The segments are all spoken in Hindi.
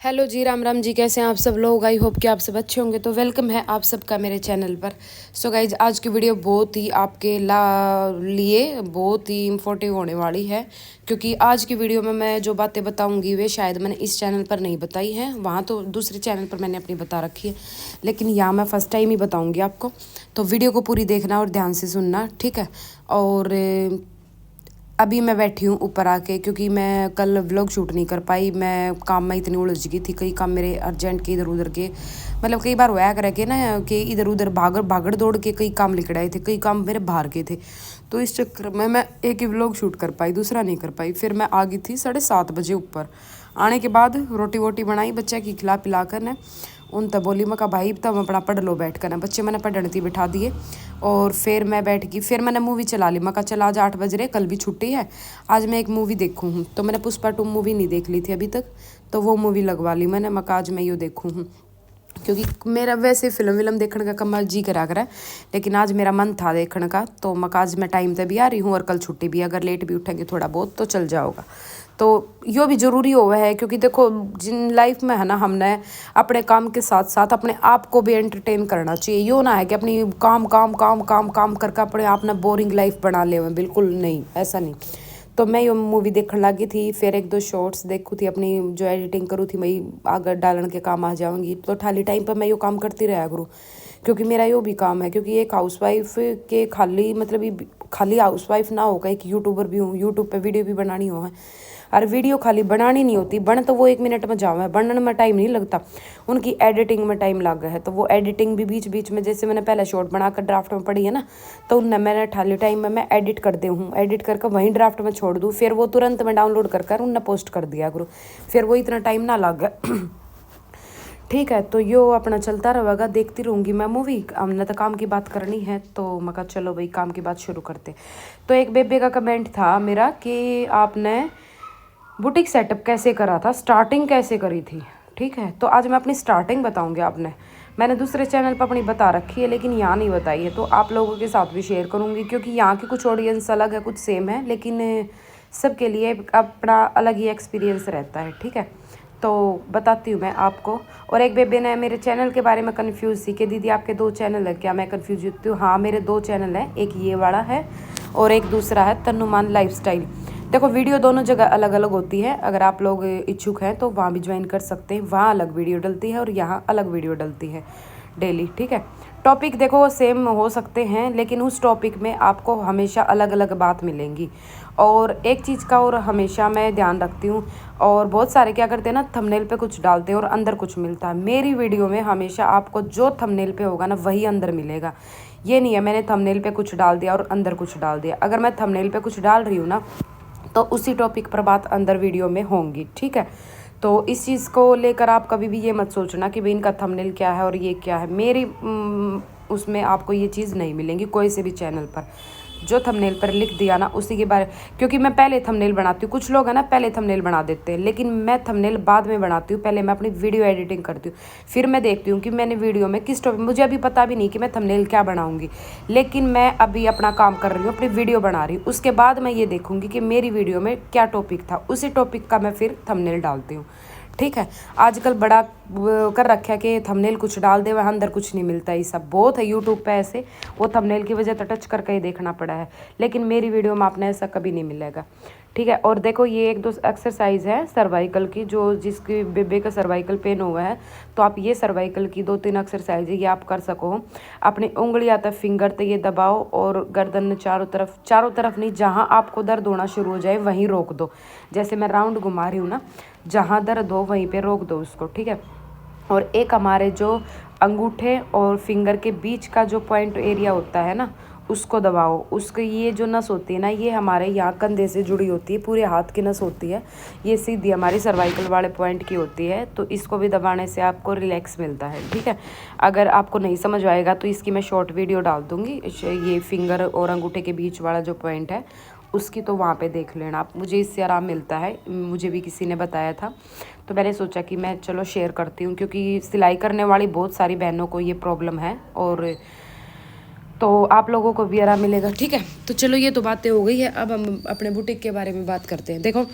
हेलो जी, राम राम जी। कैसे हैं आप सब लोग? आई होप कि आप सब अच्छे होंगे। तो वेलकम है आप सबका मेरे चैनल पर। सो गाइज, आज की वीडियो बहुत ही आपके लिए बहुत ही इम्पोर्टेंट होने वाली है, क्योंकि आज की वीडियो में मैं जो बातें बताऊंगी वे शायद मैंने इस चैनल पर नहीं बताई हैं। वहाँ तो दूसरे चैनल पर मैंने अपनी बता रखी है, लेकिन यहाँ मैं फ़र्स्ट टाइम ही बताऊँगी आपको। तो वीडियो को पूरी देखना और ध्यान से सुनना, ठीक है। और अभी मैं बैठी हूँ ऊपर आके, क्योंकि मैं कल व्लॉग शूट नहीं कर पाई। मैं काम में इतनी उलझ गई थी, कई काम मेरे अर्जेंट के इधर उधर के, मतलब कई बार होया करे के ना कि इधर उधर भागड़ दौड़ के कई काम लिकड़ाए थे, कई काम मेरे बाहर के थे। तो इस चक्कर में मैं एक ही व्लॉग शूट कर पाई, दूसरा नहीं कर पाई। फिर मैं आ गई थी 7:30 बजे ऊपर। आने के बाद रोटी वोटी बनाई बच्चा की खिला पिला कर ने उन तब बोली मैं कहा भाई तब अपना पढ़ लो बैठ कर ना। बच्चे मैंने पढ़ने थी बिठा दिए और फिर मैं बैठ गई। फिर मैंने मूवी चला ली। मैं कहा चल आज 8 बज रहे, कल भी छुट्टी है, आज मैं एक मूवी देखूँ हूँ। तो मैंने पुष्पा 2 मूवी नहीं देख ली थी अभी तक, तो वो मूवी लगवा ली मैंने। मैं कहा आज मैं ये देखूँ हूँ, क्योंकि मेरा वैसे फिल्म विलम देखने का कम जी करा है, लेकिन आज मेरा मन था देखने का। तो मैं आज मैं टाइम पे भी आ रही हूँ और कल छुट्टी भी, अगर लेट भी उठेंगे थोड़ा बहुत तो चल जाओगा। तो यो भी ज़रूरी हुआ है, क्योंकि देखो जिन लाइफ में है ना, हमने अपने काम के साथ साथ अपने आप को भी एंटरटेन करना चाहिए। यो ना है कि अपनी काम काम काम काम काम करके अपने आप ने बोरिंग लाइफ बना ले, बिल्कुल नहीं, ऐसा नहीं। तो मैं ये मूवी देखने लगी थी, फिर एक दो शॉर्ट्स देखू थी अपनी, जो एडिटिंग करूँ थी मैं अगर डालने के काम आ जाऊँगी। तो खाली टाइम पर मैं यो काम करती रहा करूँ, क्योंकि मेरा यो भी काम है। क्योंकि एक हाउसवाइफ के खाली मतलब ये खाली हाउसवाइफ ना होगा, एक यूट्यूबर भी हूँ, यूट्यूब पे वीडियो भी बनानी हो है। और वीडियो खाली बनानी नहीं होती, बन तो वो 1 मिनट में जाओ है, बनने में टाइम नहीं लगता, उनकी एडिटिंग में टाइम लग गया है। तो वो एडिटिंग भी बीच बीच में, जैसे मैंने पहले शॉर्ट बनाकर ड्राफ्ट में पड़ी है ना, तो उनने मैंने खाली टाइम में मैं एडिट कर दे हूँ, एडिट करके वहीं ड्राफ्ट में छोड़ दूँ, फिर वो तुरंत मैं डाउनलोड कर उनने पोस्ट कर दिया करूँ, फिर वो इतना टाइम ना लग गया। ठीक है, तो यो अपना चलता रहेगा, देखती रहूँगी मैं मूवी। हमने तो काम की बात करनी है, तो मैं कहा चलो भाई काम की बात शुरू करते। तो एक बेबे का कमेंट था मेरा कि आपने बुटीक सेटअप कैसे करा था, स्टार्टिंग कैसे करी थी। ठीक है, तो आज मैं अपनी स्टार्टिंग बताऊंगी। मैंने दूसरे चैनल पर अपनी बता रखी है, लेकिन यहाँ नहीं बताई है, तो आप लोगों के साथ भी शेयर करूँगी, क्योंकि यहाँ की कुछ ऑडियंस अलग है, कुछ सेम है, लेकिन सबके लिए अपना अलग ही एक्सपीरियंस रहता है। ठीक है, तो बताती हूँ मैं आपको। और एक बेबे ने मेरे चैनल के बारे में कन्फ्यूज़ थी कि दीदी आपके 2 चैनल है क्या। मैं कन्फ्यूज होती हूँ, हाँ मेरे 2 चैनल हैं, एक ये वाला है और एक दूसरा है तन्नुमान लाइफस्टाइल। देखो वीडियो दोनों जगह अलग अलग होती है, अगर आप लोग इच्छुक हैं तो वहाँ भी ज्वाइन कर सकते हैं। वहाँ अलग वीडियो डलती है और यहाँ अलग वीडियो डलती है डेली। ठीक है, टॉपिक देखो सेम हो सकते हैं, लेकिन उस टॉपिक में आपको हमेशा अलग अलग बात मिलेंगी। और एक चीज़ का और हमेशा मैं ध्यान रखती हूँ, और बहुत सारे क्या करते हैं ना, थंबनेल पे कुछ डालते हैं और अंदर कुछ मिलता है। मेरी वीडियो में हमेशा आपको जो थंबनेल पे होगा ना वही अंदर मिलेगा। ये नहीं है मैंने थंबनेल पे कुछ डाल दिया और अंदर कुछ डाल दिया। अगर मैं थंबनेल पे कुछ डाल रही हूँ ना, तो उसी टॉपिक पर बात अंदर वीडियो में होंगी। ठीक है, तो इस चीज़ को लेकर आप कभी भी ये मत सोचना कि भाई इनका थंबनेल क्या है और ये क्या है। मेरी उसमें आपको ये चीज़ नहीं मिलेंगी कोई से भी चैनल पर। जो थंबनेल पर लिख दिया ना उसी के बारे, क्योंकि मैं पहले थंबनेल बनाती हूँ। कुछ लोग हैं ना पहले थंबनेल बना देते हैं, लेकिन मैं थंबनेल बाद में बनाती हूँ। पहले मैं अपनी वीडियो एडिटिंग करती हूँ, फिर मैं देखती हूँ कि मैंने वीडियो में किस टॉपिक, मुझे अभी पता भी नहीं कि मैं थंबनेल क्या बनाऊँगी, लेकिन मैं अभी अपना काम कर रही हूँ, अपनी वीडियो बना रही हूँ। उसके बाद मैं ये देखूँगी कि मेरी वीडियो में क्या टॉपिक था, उसी टॉपिक का मैं फिर थंबनेल डालती हूँ। ठीक है, आजकल बड़ा कर रखा है कि थंबनेल कुछ डाल दे वह अंदर कुछ नहीं मिलता। ये सब बहुत है यूट्यूब पे ऐसे, वो थंबनेल की वजह तो टच करके ही देखना पड़ा है, लेकिन मेरी वीडियो में आपने ऐसा कभी नहीं मिलेगा। ठीक है, और देखो ये 1-2 एक्सरसाइज है सर्वाइकल की, जो जिसकी बेबे का सर्वाइकल पेन हुआ है, तो आप ये सर्वाइकल की 2-3 एक्सरसाइज है ये आप कर सको। अपनी उंगली आता फिंगर तो ये दबाओ और गर्दन ने चारों तरफ नहीं, जहाँ आपको दर्द होना शुरू हो जाए वहीं रोक दो। जैसे मैं राउंड घुमा रही हूँ ना, जहाँ दर्द हो वहीं पे रोक दो उसको। ठीक है, और एक हमारे जो अंगूठे और फिंगर के बीच का जो पॉइंट एरिया होता है ना, उसको दबाओ। उसके ये जो नस होती है ना, ये हमारे यहाँ कंधे से जुड़ी होती है, पूरे हाथ की नस होती है, ये सीधी हमारी सर्वाइकल वाले पॉइंट की होती है। तो इसको भी दबाने से आपको रिलैक्स मिलता है। ठीक है, अगर आपको नहीं समझ आएगा तो इसकी मैं शॉर्ट वीडियो डाल दूँगी, ये फिंगर और अंगूठे के बीच वाला जो पॉइंट है उसकी, तो वहाँ पे देख लेना आप। मुझे इससे आराम मिलता है, मुझे भी किसी ने बताया था, तो मैंने सोचा कि मैं चलो शेयर करती हूँ, क्योंकि सिलाई करने वाली बहुत सारी बहनों को ये प्रॉब्लम है, और तो आप लोगों को भी आराम मिलेगा। ठीक है, तो चलो ये तो बातें हो गई है, अब हम अपने बुटीक के बारे में बात करते हैं। देखो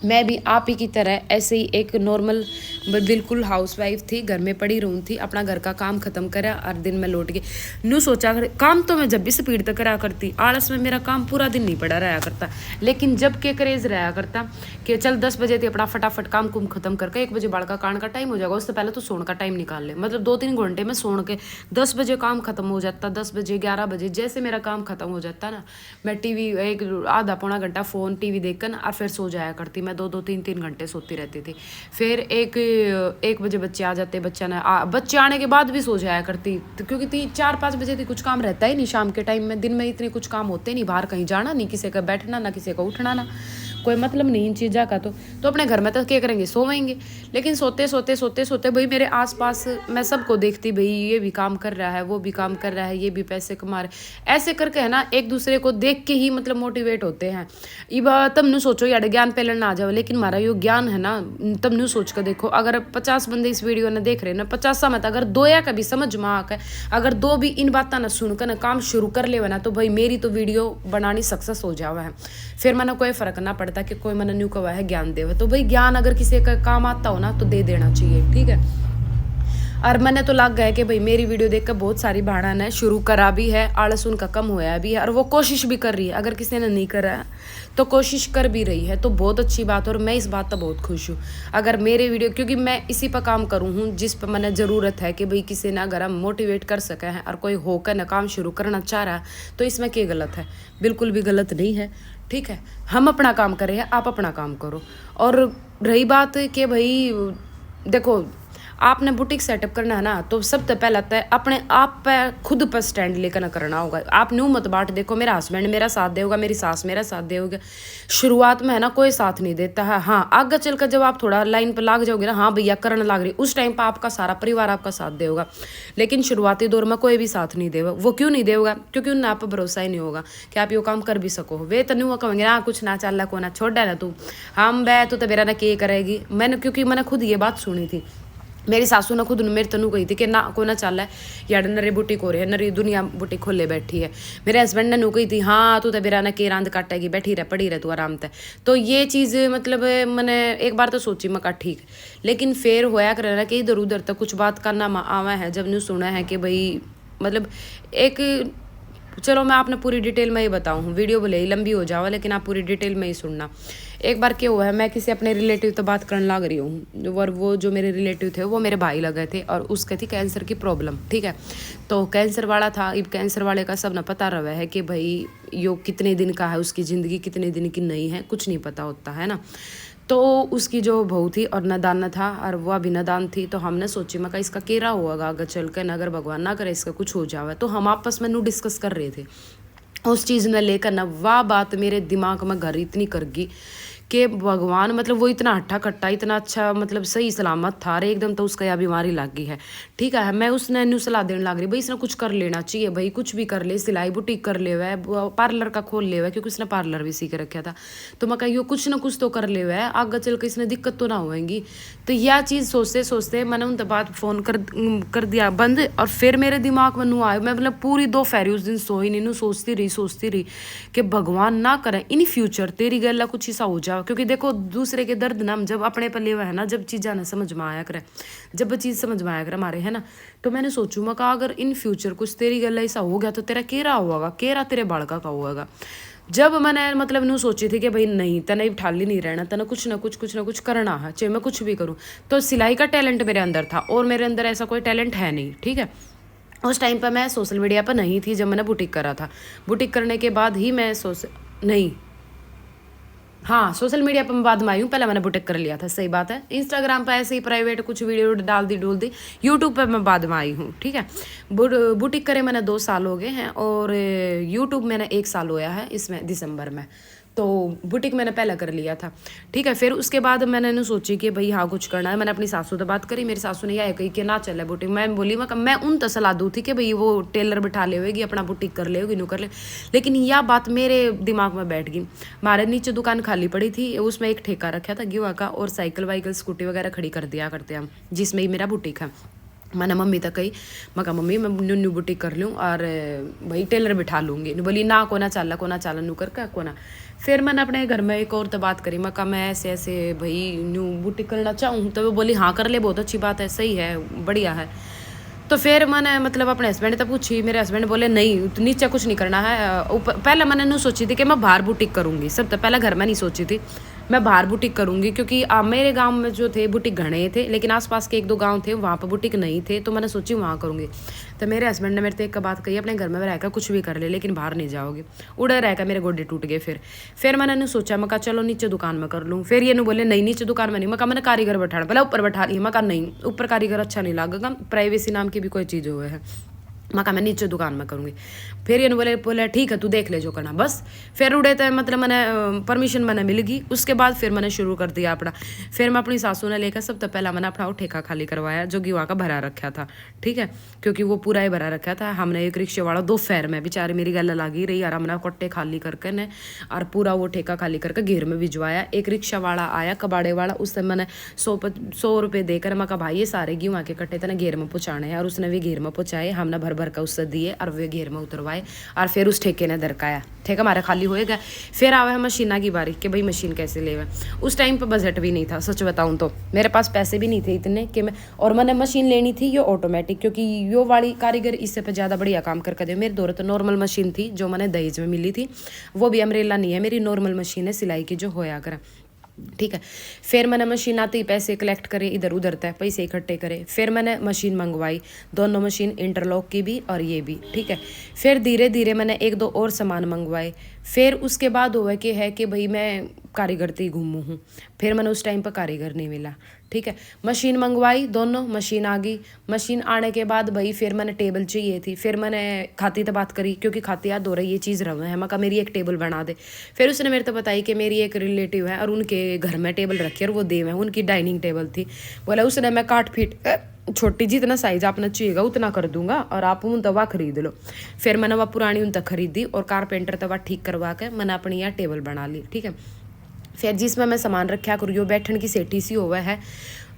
मैं भी आप ही की तरह ऐसे ही एक नॉर्मल बिल्कुल हाउस वाइफ थी, घर में पड़ी रहूँ थी, अपना घर का काम खत्म करा और दिन में लौट गई। न्यू सोचा कर काम तो मैं जब भी स्पीड तक करा करती, आलस में मेरा काम पूरा दिन नहीं पड़ा रहा करता। लेकिन जब के क्रेज रहा करता कि चल 10 बजे थी अपना फटाफट काम कुम खत्म करके 1 बजे बाल का कान का टाइम हो जाएगा, उससे पहले तो सोने का टाइम निकाल ले, मतलब 2-3 घंटे में सोने के 10 बजे काम खत्म हो जाता। 10 बजे 11 बजे जैसे मेरा काम खत्म हो जाता ना, मैं टीवी एक आधा पौना घंटा फ़ोन टीवी देखकर और फिर सो जाया करती। मैं 2-2 3-3 घंटे सोती रहती थी। फिर 1 बजे बच्चे आ जाते, बच्चे आने के बाद भी सो जाया करती, तो क्योंकि 3-4-5 बजे थी कुछ काम रहता ही नहीं शाम के टाइम में। दिन में इतने कुछ काम होते नहीं, बाहर कहीं जाना नहीं, किसी का बैठना ना, किसी का उठना ना, कोई मतलब नहीं इन चीज़ों का। तो अपने घर में तो क्या करेंगे, सोवेंगे। लेकिन सोते सोते सोते सोते भाई मेरे आसपास मैं सबको देखती, भाई ये भी काम कर रहा है, वो भी काम कर रहा है, ये भी पैसे कमा रहे, ऐसे करके है ना एक दूसरे को देख के ही मतलब मोटिवेट होते हैं। ये तब नु सोचो यार ज्ञान पहले ना आ जाओ, लेकिन हमारा यो ज्ञान है ना, तब नु सोच कर देखो, अगर 50 बंदे इस वीडियो ने देख रहे हैं ना, 50 में अगर 2 या कभी समझ में आकर, अगर 2 भी इन बातें ना सुनकर ना काम शुरू कर ले ना, तो भाई मेरी तो वीडियो बनानी सक्सेस हो जावा है। फिर मैंने कोई फर्क ना पड़ता कि कोई मैंने न्यू कवा है ज्ञान देवे, तो भाई ज्ञान अगर किसी का काम आता हो ना तो दे देना चाहिए, ठीक है। और मैंने तो लग गया कि भाई मेरी वीडियो देखकर बहुत सारी बहन ने शुरू करा भी है, आलस उनका कम होया भी है, और वो कोशिश भी कर रही है। अगर किसी ने नहीं करा है तो कोशिश कर भी रही है, तो बहुत अच्छी बात है। और मैं इस बात पर बहुत खुश हूँ। अगर मेरे वीडियो, क्योंकि मैं इसी पर काम करूँ हूँ जिस पर मैंने ज़रूरत है कि भाई किसी ने अगर हम मोटिवेट कर सके हैं और कोई होकर ना काम शुरू करना चाह रहा है, तो इसमें क्या गलत है? बिल्कुल भी गलत नहीं है, ठीक है। हम अपना काम कर रहे हैं, आप अपना काम करो। और रही बात कि भाई देखो, आपने बुटीक सेटअप करना है ना, तो सबसे पहला तो अपने आप पे खुद पर स्टैंड लेकर ना करना होगा। आप न्यू मत बाट देखो मेरा हस्बैंड मेरा साथ देगा, मेरी सास मेरा साथ देगा। शुरुआत में है ना कोई साथ नहीं देता है। हाँ, आगे चलकर जब आप थोड़ा लाइन पर लाग जाओगे ना, हाँ भैया करने लाग रही, उस टाइम पर आपका सारा परिवार आपका साथ देगा। लेकिन शुरुआती दौर में कोई भी साथ नहीं देगा। वो क्यों नहीं देगा? क्योंकि उन्हें आप पर भरोसा ही नहीं होगा कि आप ये काम कर भी सको। वे तो नहीं वो कहेंगे ना कुछ ना चल को ना छोड़ ना तू, हम बै तो मेरा ना के करेगी। क्योंकि मैंने खुद ये बात सुनी थी। मेरी सासू ने खुद मेरे तनु कही थी कि ना को ना चल है यार, नरे बुटीक हो रही है, नरी दुनिया बुटीक खोले बैठी है। मेरे हस्बैंड ने नू कही थी हाँ तू तो मेरा ना के रांद काटेगी, बैठी रह पड़ी रह तू आराम से। तो ये चीज़ मतलब मैंने एक बार तो सोची, मैं कहा ठीक है। लेकिन फिर होया कर ना कि इधर उधर तक कुछ बात करना आवा है, जब न्यू सुना है कि भाई मतलब एक, चलो मैं आपने पूरी डिटेल में ही बताऊँ, वीडियो भले ही लंबी हो जाओ लेकिन आप पूरी डिटेल में ही सुनना। एक बार क्या हुआ है, मैं किसी अपने रिलेटिव तो बात करने लग रही हूँ, और वो जो मेरे रिलेटिव थे वो मेरे भाई लगे थे, और उसके थी कैंसर की प्रॉब्लम, ठीक है। तो कैंसर वाला था। अब कैंसर वाले का सब ना पता रहा है कि भाई यो कितने दिन का है, उसकी ज़िंदगी कितने दिन की नहीं है, कुछ नहीं पता होता है ना। तो उसकी जो बहू थी और नादान था, और वह भी नादान थी। तो हमने सोची मैं इसका केरा होगा अगर चल कर, अगर भगवान ना करे इसका कुछ हो जावे। तो हम आपस में नू डिस्कस कर रहे थे उस चीज़ में लेकर ना, वह बात मेरे दिमाग में घर इतनी कर गई कि भगवान, मतलब वो इतना हट्टा कट्टा इतना अच्छा मतलब सही सलामत था, अरे एकदम तो उसका यह बीमारी लग गई है, ठीक है। मैं उसने न्यू सलाह देने लग रही, भाई इसने कुछ कर लेना चाहिए, भाई कुछ भी कर ले, सिलाई बुटीक कर ले है, पार्लर का खोल ले है, क्योंकि उसने पार्लर भी सीख रखा था। तो मैं कही कुछ ना कुछ तो कर ले है, आगे चल के इसने दिक्कत तो ना होएगी। तो यह चीज़ सोचते सोचते मैंने उनके बाद फ़ोन कर दिया बंद। और फिर मेरे दिमाग में नू आया, मैं मतलब पूरी 2 फेरी उस दिन सोई नहीं, नू सोचती रही कि भगवान ना करे इन फ्यूचर तेरी गला कुछ ऐसा हो जाए। क्योंकि देखो दूसरे के दर्द ना हम जब अपने पर लेवा है ना, जब चीज़ ना समझ में आया करे, जब चीज़ समझ में आया करे हमारे, है ना। तो मैंने सोचू मैं कहा अगर इन फ्यूचर कुछ तेरी गला ऐसा हो गया तो तेरा केरा होगा, केरा तेरे बाड़का का होगा। जब मैंने मतलब नू सोची थी कि भाई नहीं तने ठाली नहीं रहना, तने कुछ ना कुछ करना है, चाहे मैं कुछ भी करूँ। तो सिलाई का टैलेंट मेरे अंदर था, और मेरे अंदर ऐसा कोई टैलेंट है नहीं, ठीक है। उस टाइम पर मैं सोशल मीडिया पर नहीं थी जब मैंने बुटीक करा था। बुटीक करने के बाद ही मैं हाँ सोशल मीडिया पर मैं बाद में आई हूँ, पहले मैंने बुटीक कर लिया था, सही बात है। इंस्टाग्राम पर ऐसे ही प्राइवेट कुछ वीडियो डाल दी। यूट्यूब पर मैं बाद में आई हूँ, ठीक है। बुटीक करे मैंने 2 साल हो गए हैं, और यूट्यूब मैंने 1 साल होया है इसमें दिसंबर में। तो बुटीक मैंने पहले कर लिया था, ठीक है। फिर उसके बाद मैंने सोची कि भाई हाँ कुछ करना है। मैंने अपनी सासू से बात करी, मेरी सासू ने यह कही कि ना चले बुटीक। मैं बोली मैं उन तो सलाह दूँ थी कि भाई वो टेलर बिठा ले होगी, अपना बुटीक कर ले होगी, नू कर ले। लेकिन यह बात मेरे दिमाग में बैठ गई। हमारे नीचे दुकान खाली पड़ी थी, उसमें एक ठेका रखा था गेहूं का, और साइकिल वाइकल स्कूटी वगैरह खड़ी कर दिया करते हम, जिसमें ही मेरा बुटीक है। मैंने मम्मी तक कही, मैं कहा मम्मी मैं न्यू बुटीक कर लूँ और भाई टेलर बिठा लूँगी। बोली ना को ना चाला नू करके को ना। फिर मैंने अपने घर में एक और तो बात करी, मैं कहा मैं ऐसे ऐसे भाई न्यू बुटीक करना चाहूँ। तो वो बोली हाँ कर ले, बहुत अच्छी बात है, सही है, बढ़िया है। तो फिर मैंने मतलब अपने हस्बैंड तक पूछी, मेरे हस्बैंड बोले नहीं तो नीचे कुछ नहीं करना है। ऊपर पहले मैंने नहीं सोची थी कि मैं बाहर बुटीक करूँगी, सब तो पहले घर में नहीं सोची थी मैं बाहर बुटीक करूँगी, क्योंकि मेरे गांव में जो थे बुटीक घने थे, लेकिन आसपास के 1-2 गांव थे वहाँ पर बुटीक नहीं थे, तो मैंने सोची वहाँ करूँगी। तो मेरे हस्बैंड ने मेरे से एक बात कही, अपने घर में रहकर कुछ भी कर ले लेकिन बाहर नहीं जाओगे। उड़े रहकर मेरे गोडे टूट गए। फिर मैंने नहीं सोचा, मैं कहा चलो नीचे दुकान में कर लूँ। फिर ये नहीं बोले नहीं नीचे दुकान में नहीं, मैं कहा मैंने कारीगर बैठा, पहले ऊपर बैठा ली। मैं कहा नहीं ऊपर कारीगर अच्छा नहीं लगेगा, प्राइवेसी नाम की भी कोई चीज़ हुए है। मैं कहा मैं नीचे दुकान में करूँगी। फिर ये बोले ठीक है तू देख ले जो करना, बस। फिर उड़े थे मतलब मैंने परमिशन मैंने मिल गई। उसके बाद फिर मैंने शुरू कर दिया अपना। फिर मैं अपनी सासू ने लेकर सब तो पहला मैंने अपना वो ठेका खाली करवाया, जो कि वहाँ का भरा रखा था, ठीक है, क्योंकि वो पूरा ही भरा रखा था। हमने एक रिक्शे वाला 2 फेर में बेचारे मेरी गल लगी रही यार, हमने कट्टे खाली करके ने और पूरा वो ठेका खाली करके घेर में भिजवाया। एक रिक्शा वाला आया कबाड़े वाला, उससे मैंने 100 रुपये देकर मैं कहा भाई ये सारे गेहूँ के कट्टे तना घेर में पहुँचाने हैं, और उसने भी घेर में पहुँचाए। हमने भर भर का उससे दिए और वे घेर में उतरवाए, और फिर उस ठेके ने दरकाया, ठेका हमारा खाली होएगा। फिर आवा है मशीना की बारी कि भाई मशीन कैसे लेवे। उस टाइम पर बजट भी नहीं था, सच बताऊं तो मेरे पास पैसे भी नहीं थे इतने कि मैं, और मैंने मशीन लेनी थी ये ऑटोमेटिक, क्योंकि यो वाली कारीगर इससे पे ज़्यादा बढ़िया काम करके दे। मेरे दौरे तो नॉर्मल मशीन थी जो मैंने दहेज में मिली थी, वो भी अमरेला नहीं है, मेरी नॉर्मल मशीन है सिलाई की जो होया करे, ठीक है। फिर मैंने मशीन आते ही पैसे कलेक्ट करे, इधर उधर तक पैसे इकट्ठे करे। फिर मैंने मशीन मंगवाई, दोनों मशीन इंटरलॉक की भी और ये भी, ठीक है। फिर धीरे धीरे मैंने 1-2 और सामान मंगवाए। फिर उसके बाद हुआ कि है कि भाई मैं कारीगर थी घूमू हूँ। फिर मैंने उस टाइम पर कारीगर नहीं मिला, ठीक है। मशीन मंगवाई, दोनों मशीन आ गई। मशीन आने के बाद भाई फिर मैंने टेबल चाहिए थी। फिर मैंने खाती तो बात करी, क्योंकि खाती याद हो रही ये चीज़ रहा है, मैं कहा मेरी एक टेबल बना दे। फिर उसने मेरे तो बताई कि मेरी एक रिलेटिव है और उनके घर में टेबल रखी है और वो देव है, उनकी डाइनिंग टेबल थी। बोला उसने मैं काट फीट छोटी जितना साइज आपने चाहिएगा उतना कर दूंगा और आप उन तवा खरीद लो। फिर मैंने वह पुरानी उन तक खरीदी और कारपेंटर तवा ठीक करवा के मैंने अपनी यहाँ टेबल बना ली, ठीक है। फिर जिसमें मैं सामान रखा करूँ बैठने की सेठी सी हुआ है।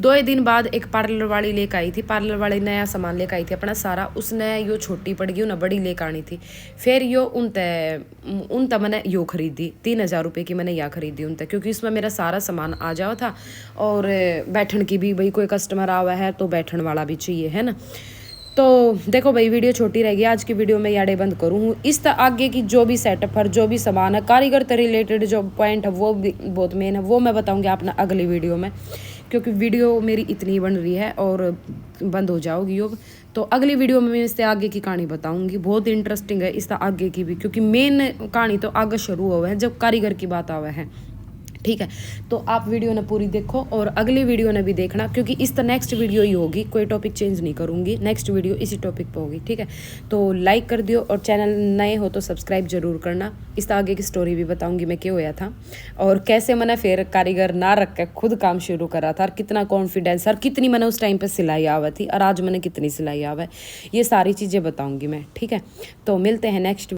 2 दिन बाद एक पार्लर वाली लेकर आई थी, पार्लर वाली नया सामान लेकर आई थी अपना सारा, उसने यो छोटी पड़ गई उन्हें बड़ी लेकर आनी थी। फिर यो उन तक मैंने यो खरीदी 3000 रुपये की, मैंने यह खरीदी उन तक, क्योंकि उसमें मेरा सारा सामान आ जाओ था और बैठन की भी, भाई कोई कस्टमर आवा है तो बैठन वाला भी चाहिए, है ना। तो देखो भाई वीडियो छोटी रहेगी आज की वीडियो में, याडे बंद करूँ। इस तरह आगे की जो भी सेटअप है, जो भी सामान है, कारीगर से रिलेटेड जो पॉइंट है वो भी बहुत मेन है, वो मैं बताऊंगी अपना अगली वीडियो में, क्योंकि वीडियो मेरी इतनी बन रही है और बंद हो जाओगी अब। तो अगली वीडियो में मैं इससे आगे की कहानी बताऊंगी, बहुत इंटरेस्टिंग है इस तरह आगे की भी, क्योंकि मेन कहानी तो आगे शुरू हुआ है जब कारीगर की बात आवा है, ठीक है। तो आप वीडियो ने पूरी देखो और अगली वीडियो ने भी देखना, क्योंकि इस तरह नेक्स्ट वीडियो ही होगी, कोई टॉपिक चेंज नहीं करूँगी, नेक्स्ट वीडियो इसी टॉपिक पे होगी, ठीक है। तो लाइक कर दियो और चैनल नए हो तो सब्सक्राइब जरूर करना। इस तरह आगे की स्टोरी भी बताऊँगी मैं क्या होया था और कैसे मैंने फिर कारीगर ना रख के खुद काम शुरू करा था, और कितना कॉन्फिडेंस और कितनी मैंने उस टाइम पर सिलाई आवा थी और आज मैंने कितनी सिलाई आवा है, ये सारी चीज़ें बताऊँगी मैं, ठीक है। तो मिलते हैं नेक्स्ट